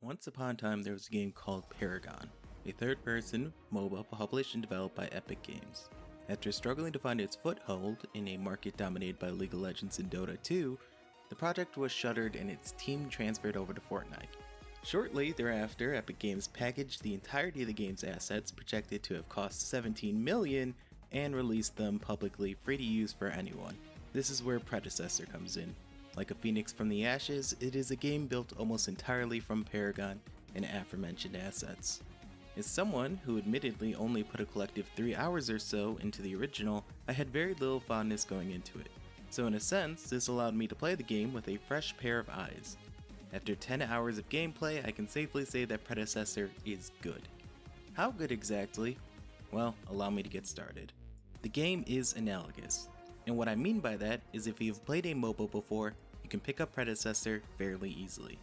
Once upon a time, there was a game called Paragon, a third-person MOBA published and developed by Epic Games. After struggling to find its foothold in a market dominated by League of Legends and Dota 2, the project was shuttered and its team transferred over to Fortnite. Shortly thereafter, Epic Games packaged the entirety of the game's assets, projected to have cost $17 million, and released them publicly free to use for anyone. This is where Predecessor comes in. Like a phoenix from the ashes, it is a game built almost entirely from Paragon and aforementioned assets. As someone who admittedly only put a collective 3 hours or so into the original, I had very little fondness going into it. So in a sense, this allowed me to play the game with a fresh pair of eyes. After 10 hours of gameplay, I can safely say that Predecessor is good. How good exactly? Well, allow me to get started. The game is analogous, and what I mean by that is if you've played a MOBA before, you can pick up Predecessor fairly easily.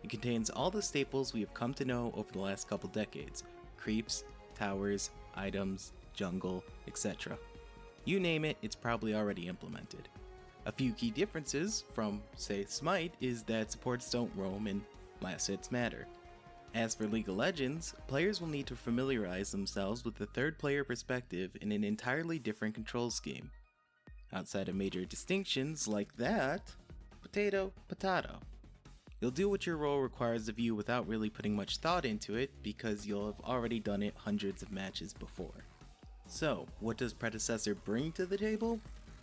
It contains all the staples we have come to know over the last couple decades: creeps, towers, items, jungle, etc. You name it, it's probably already implemented. A few key differences from, say, Smite is that supports don't roam and last hits matter. As for League of Legends, players will need to familiarize themselves with the third-player perspective in an entirely different control scheme. Outside of major distinctions like that, potato, potato. You'll do what your role requires of you without really putting much thought into it because you'll have already done it hundreds of matches before. So, what does Predecessor bring to the table?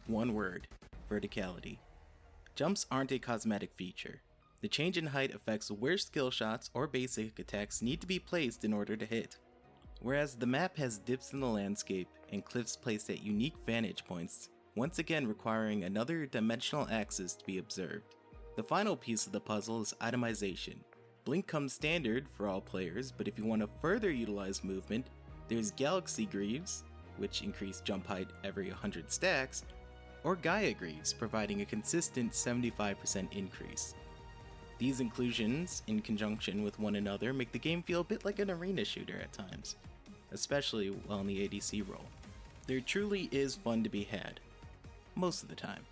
One word: verticality. Jumps aren't a cosmetic feature. The change in height affects where skill shots or basic attacks need to be placed in order to hit. Whereas the map has dips in the landscape and cliffs placed at unique vantage points, once again requiring another dimensional axis to be observed. The final piece of the puzzle is itemization. Blink comes standard for all players, but if you want to further utilize movement, there's Galaxy Greaves, which increase jump height every 100 stacks, or Gaia Greaves, providing a consistent 75% increase. These inclusions, in conjunction with one another, make the game feel a bit like an arena shooter at times, especially while in the ADC role. There truly is fun to be had. Most of the time.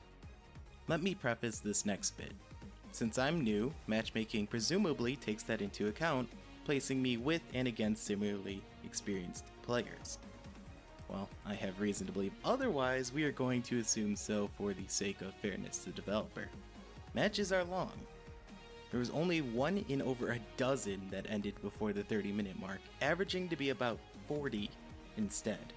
Let me preface this next bit. Since I'm new, matchmaking presumably takes that into account, placing me with and against similarly experienced players. Well, I have reason to believe otherwise, we are going to assume so for the sake of fairness to the developer. Matches are long. There was only one in over a dozen that ended before the 30-minute mark, averaging to be about 40 instead.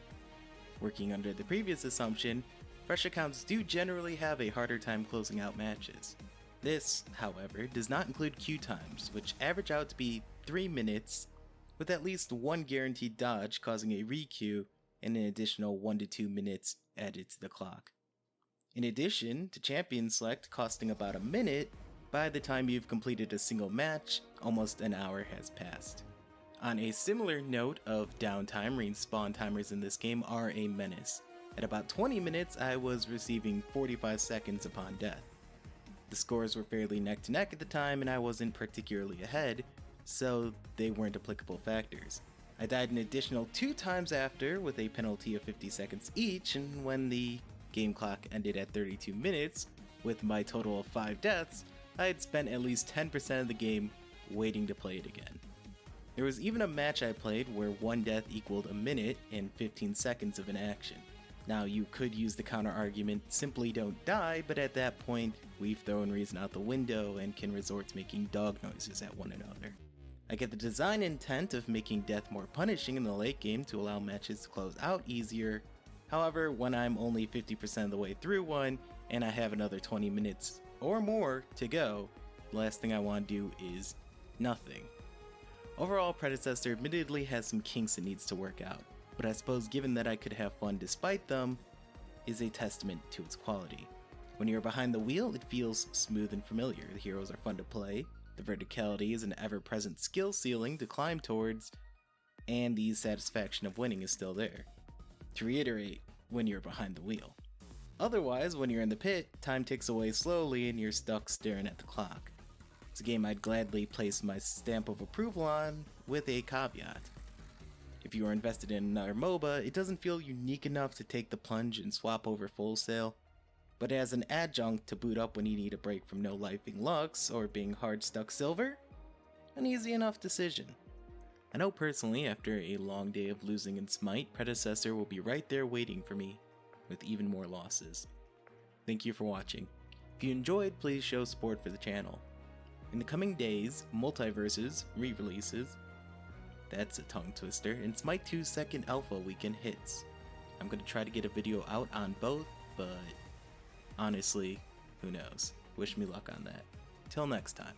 Working under the previous assumption, fresh accounts do generally have a harder time closing out matches. This, however, does not include queue times, which average out to be 3 minutes, with at least one guaranteed dodge causing a re-queue and an additional 1 to 2 minutes added to the clock. In addition to champion select costing about a minute, by the time you've completed a single match, almost an hour has passed. On a similar note of downtime, respawn timers in this game are a menace. At about 20 minutes, I was receiving 45 seconds upon death. The scores were fairly neck to neck at the time and I wasn't particularly ahead, so they weren't applicable factors. I died an additional 2 times after with a penalty of 50 seconds each, and when the game clock ended at 32 minutes, with my total of 5 deaths, I had spent at least 10% of the game waiting to play it again. There was even a match I played where 1 death equaled a minute and 15 seconds of inaction. Now you could use the counter argument, simply don't die, but at that point, we've thrown reason out the window and can resort to making dog noises at one another. I get the design intent of making death more punishing in the late game to allow matches to close out easier. However, when I'm only 50% of the way through one, and I have another 20 minutes or more to go, the last thing I want to do is nothing. Overall, Predecessor admittedly has some kinks it needs to work out, but I suppose given that I could have fun despite them, is a testament to its quality. When you're behind the wheel, it feels smooth and familiar. The heroes are fun to play, the verticality is an ever-present skill ceiling to climb towards, and the satisfaction of winning is still there. To reiterate, when you're behind the wheel. Otherwise, when you're in the pit, time ticks away slowly and you're stuck staring at the clock. It's a game I'd gladly place my stamp of approval on, with a caveat. If you are invested in another MOBA, it doesn't feel unique enough to take the plunge and swap over full sale, but as an adjunct to boot up when you need a break from no lifing Lux or being hard stuck silver, An easy enough decision. I know personally, after a long day of losing in Smite, Predecessor will be right there waiting for me, with even more losses. Thank you for watching. If you enjoyed, please show support for the channel. In the coming days, multiverses, re-releases, that's a tongue twister, and Smite 2's second alpha weekend hits. I'm going to try to get a video out on both, but honestly, who knows? Wish me luck on that. Till next time.